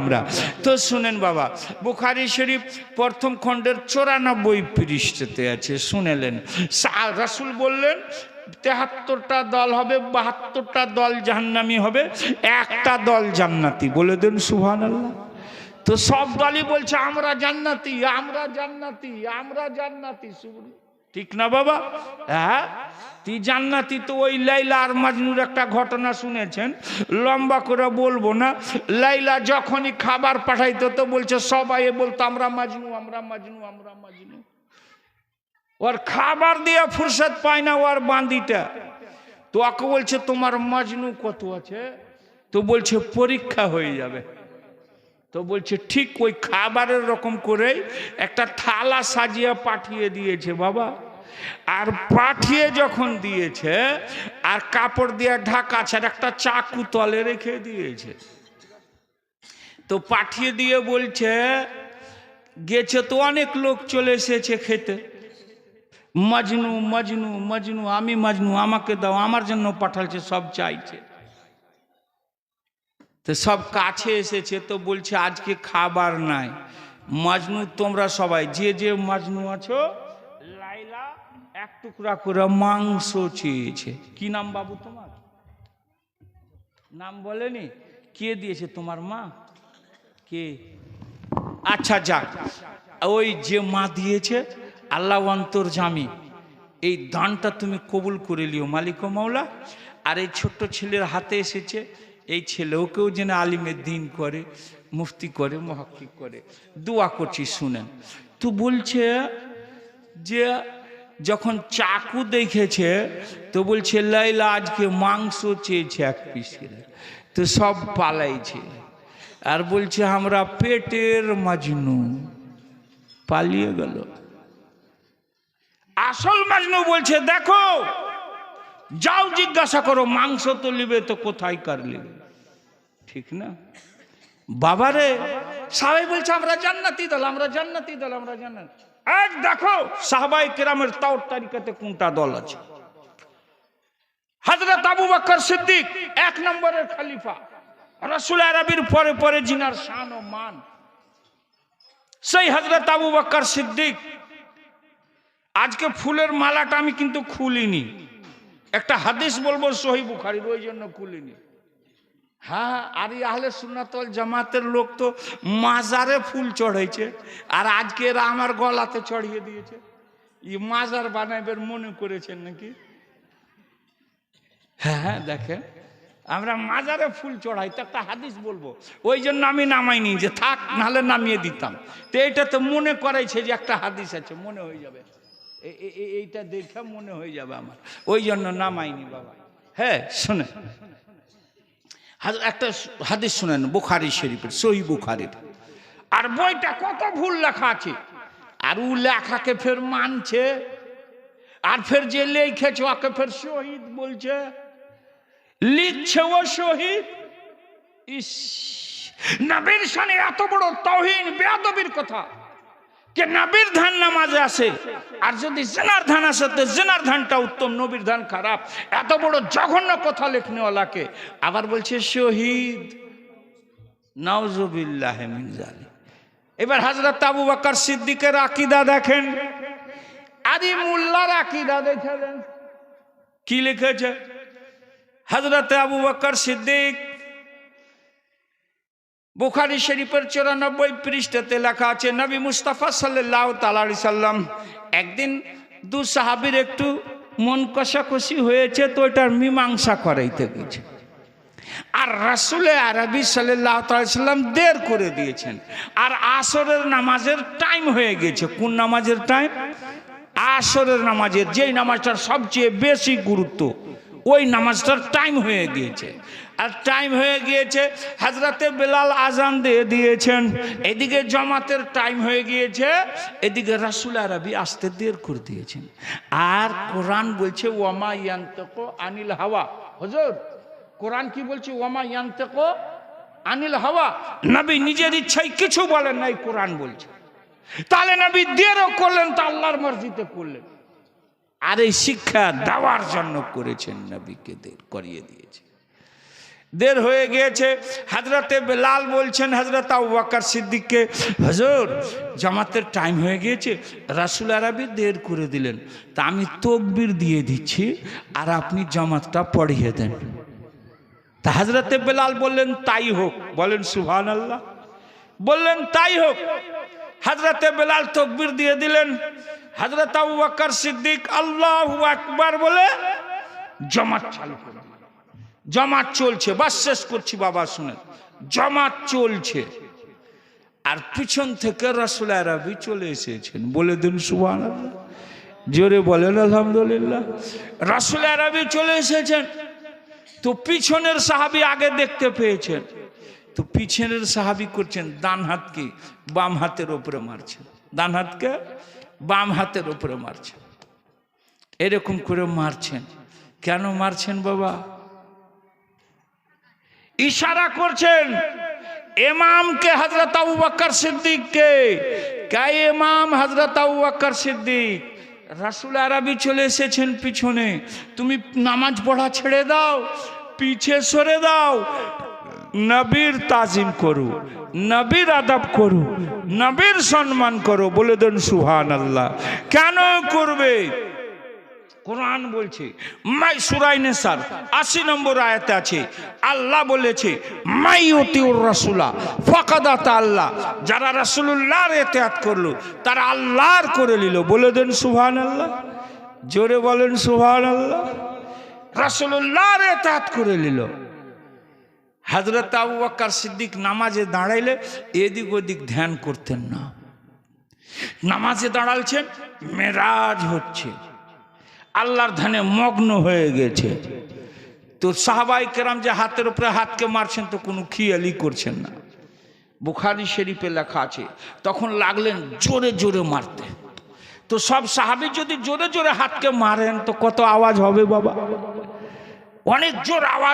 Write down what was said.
আমরা তো শুনেন বাবা, বুখারী শরীফ প্রথম খণ্ডের 94 পৃষ্ঠাতে আছে, শুনেলেন রাসূল বললেন 73টা দল হবে, 72টা দল জাহান্নামী হবে, একটা দল জান্নাতি। বলে দেন সুবহানাল্লাহ। তো সব দলই বলছে আমরা জান্নাতি, আমরা জান্নাতি, আমরা জান্নাতি। ঠিক না বাবা? হ্যাঁ, তুই জান্নাতি। তো ওই লাইলা আর মাজনুর একটা ঘটনা শুনেছেন, লম্বা করে বলবো না। লাইলা যখনই খাবার পাঠাইতো তো বলছে সবাই বলতো আমরা মাজনু, আমরা মাজনু, আমরা মাজনু। ওর খাবার দিয়ে ফুরসত পায় না ওর বান্দিটা। তো ওকে বলছে তোমার মাজনু কত আছে? তো বলছে পরীক্ষা হয়ে যাবে। তো বলছে ঠিক ওই খাবারের রকম করে একটা থালা সাজিয়ে পাঠিয়ে দিয়েছে বাবা। আর পাঠিয়ে যখন দিয়েছে আর কাপড় দিয়ে ঢাকা ছাড়া একটা চাকু তলে রেখে দিয়েছে। তো পাঠিয়ে দিয়ে বলছে গেছে তো অনেক লোক চলে এসেছে খেতে, মজনু মজনু মজনু, আমি মজনু, আমাকে দাও, আমার জন্য পাঠালছে, সব চাইছে। তো সব কাছে এসেছে তো বলছে আজকে খাবার নাই, মজনু তোমরা সবাই যে যে মজনু আছো, লাইলা এক টুকরা করে মাংস চেয়েছে। কি নাম বাবু তোমার? নাম বলেনি? কে দিয়েছে? তোমার মা? কে? আচ্ছা যাক, ওই যে মা দিয়েছে আল্লাহ অন্তর্যামী, এই দানটা তুমি কবুল করে লিও মালিক ও মাওলা। আর এই ছোট্ট ছেলের হাতে এসেছে, এই ছেলেওকেও যেন আলিমের দিন করে, মুফতি করে, মুহাক্কিক করে, দোয়া করছি শুনেন। তো বলছে যে যখন চাকু দেখেছে তো বলছে লাইলা আজকে মাংস চেয়েছে এক পিস করে। তো সব পালাইছে আর বলছে আমরা পেটের মাজনু, পালিয়ে গেল। আসল মাজনু বলছে দেখো যাও জিজ্ঞাসা করো, মাংস তো লিবে তো কোথায় কার লিবে, ঠিক না বাবারে? সবাই বলছে আমরা জান্নাতি দল, আমরা জান্নাতি দল, আমরা জান্নাতি। আজ দেখো সাহাবায়ে কেরামের তাওর তারিকাতে কোনটা দল আছে। হযরত আবু বকর সিদ্দিক 1 নম্বরের খলিফা, রাসূল আরবির পরে পরে জিনার শান ও মান, সেই হযরত আবু বকর সিদ্দিক। আজকে ফুলের মালাটা আমি কিন্তু খুলিনি, একটা হাদিস বলবো সহিহ বুখারীর, ওই জন্য খুলিনি। হ্যাঁ, আর আহলে সুন্নাত ওয়াল জামাতের লোক তো মাজারে ফুল চড়াইছে, আর আজকে এরা আমার গলাতে চড়িয়ে দিয়েছে। ই মাজার বানাইবার মনে করেছেন নাকি? হ্যাঁ দেখেন, আমরা মাজারে ফুল চড়াই, তো একটা হাদিস বলবো, ওই জন্য আমি নামাইনি, যে থাক নাহলে নামিয়ে দিতাম। তো এইটা তো মনে করাইছে যে একটা হাদিস আছে, মনে হয়ে যাবে, এইটা দেখে মনে হয়ে যাবে আমার, ওই জন্য নামাইনি বাবা। হ্যাঁ শুনে একটা হাদিস শুনেন বুখারী শরীফের, সহিহ বুখারীর। আর বইটা কত ভুল লেখা আছে, আর ও লেখাকে ফের মানছে, আর ফের যে লিখেছে ওকে ফের শহীদ বলছে, লিখছে ও শহীদ। ইস, নবীর শানে এত বড় তাওহীন, বেয়াদবির কথা, যে নবীর ধান নামাজে আসে, আর যদি জিনার ধান আসে তো জিনার ধানটা উত্তম, নবীর ধান খারাপ। এত বড় জঘন্য কথা লেখনেওয়ালাকে আবার বলছে শহীদ, নাউজুবিল্লাহি মিন যালিক। এবার হযরত আবু বকর সিদ্দিকের আকীদা দেখেন, আদি মোল্লার আকীদা দেখেন কি লিখেছে। হযরত আবু বকর সিদ্দিক বুখারী শরীফের 94 পৃষ্ঠাতে লেখা আছে, নবী মুস্তাফা সাল্লাল্লাহু তাআলা আলাইহি সাল্লাম একদিন দু সাহাবীর একটু মন কষাকষি হয়েছে, তো এটার মীমাংসা করাইতে গেছে। আর রাসূল আরবি সাল্লাল্লাহু তাআলা আলাইহি সাল্লাম দের করে দিয়েছেন, আর আসরের নামাজের টাইম হয়ে গেছে। কোন নামাজের টাইম? আসরের নামাজের, যেই নামাজটার সবচেয়ে বেশি গুরুত্ব, ওই নামাজটার টাইম হয়ে গিয়েছে। আর টাইম হয়ে গিয়েছে, হযরতে বেলাল আজান দিয়ে দিয়েছেন, এদিকে জামাতের টাইম হয়ে গিয়েছে, এদিকে রাসূল আরবি আসতে দের করে দিয়েছেন। আর কোরআন বলছে ওয়ামা ইয়ানতাকু আনিল হাওয়া। হুজুর কোরআন কি বলছে? ওয়ামা ইয়ানতাকু আনিল হাওয়া। নবী নিজের ইচ্ছায় কিছু বলেন নাই, কোরআন বলছে। তাহলে নবী দেরও করলেন তো আল্লাহর মর্জিতে করলেন, আর এই শিক্ষা দেওয়ার জন্য করেছেন, নবীকে দের করিয়ে দিয়েছে। দের হয়ে গিয়েছে। হযরতে বেলাল বলছেন হযরত আবু বকর সিদ্দিককে, হুজুর জামাতের টাইম হয়ে গিয়েছে, রাসূল আরবি দের করে দিলেন, তা আমি তাকবীর দিয়ে দিচ্ছি আর আপনি জামাতটা পড়িয়ে দেন। তা হযরতে বেলাল বললেন তাই হোক। বলেন সুবহানাল্লাহ। বললেন তাই হোক। হযরতে বেলাল তাকবীর দিয়ে দিলেন। হযরত আবু বকর সিদ্দিক আল্লাহু আকবার বলে জামাত চালু করলেন। জামাত চলছে। বাস শেষ করছি বাবা, শুনেন। জামাত চলছে আর পিছন থেকে রাসূল আরবি চলে এসেছেন। বলে দিন সুবহানাল্লাহ, জোরে বলেন আলহামদুলিল্লাহ। রাসূল আরবি চলে এসেছেন। তো পিছনের সাহাবী আগে দেখতে পেয়েছেন, তো পিছনের সাহাবী করছেন ডান হাতকে বাম হাতের উপরে মারছেন, ডান হাতকে বাম হাতের উপরে মারছেন, এরকম করে মারছেন। কেন মারছেন বাবা? ইশারা করছেন ইমামকে, হযরত আবু বকর সিদ্দিককে। কে ইমাম? হযরত আবু বকর সিদ্দিক। রাসূল আরবি চলে এসেছেন পিছনে, তুমি নামাজ পড়া ছেড়ে দাও, পিছে সরে দাও, নবীর তাজিম করো, নবীর আদব করো, নবীর সম্মান করো। বলে দেন সুবহানাল্লাহ। কেন করবে? কোরআন বলছে, সূরা নিসার 80 নম্বর আয়াতে আছে, আল্লাহ বলেছে মাইয়ুতিউর রাসূলা ফাকাদ আতা আল্লাহ, যারা রাসূলুল্লাহর ইতিআত করলো তারা আল্লাহর করে নিল। বলে দেন সুবহানাল্লাহ, জোরে বলেন সুবহানাল্লাহ। রাসূলুল্লাহর ইতিআত করে নিল। হযরত আবু বকর সিদ্দিক নামাজে দাঁড়াইলে এদিক ওদিক ধ্যান করতেন না। নামাজে দাঁড়ালছেন, মেরাজ হচ্ছে, আল্লাহর ধ্যানে মগ্ন হয়ে গেছে। তো সাহাবায়ে কেরাম যে হাতের উপরে হাতকে মারছেন তো কোনো খেয়ালই করছেন না। বুখারী শরীফে লেখা আছে, তখন লাগলেন জোরে জোরে মারতে। তো সব সাহাবী যদি জোরে জোরে হাতকে মারেন তো কত আওয়াজ হবে বাবা? অনেক জোর আওয়াজ।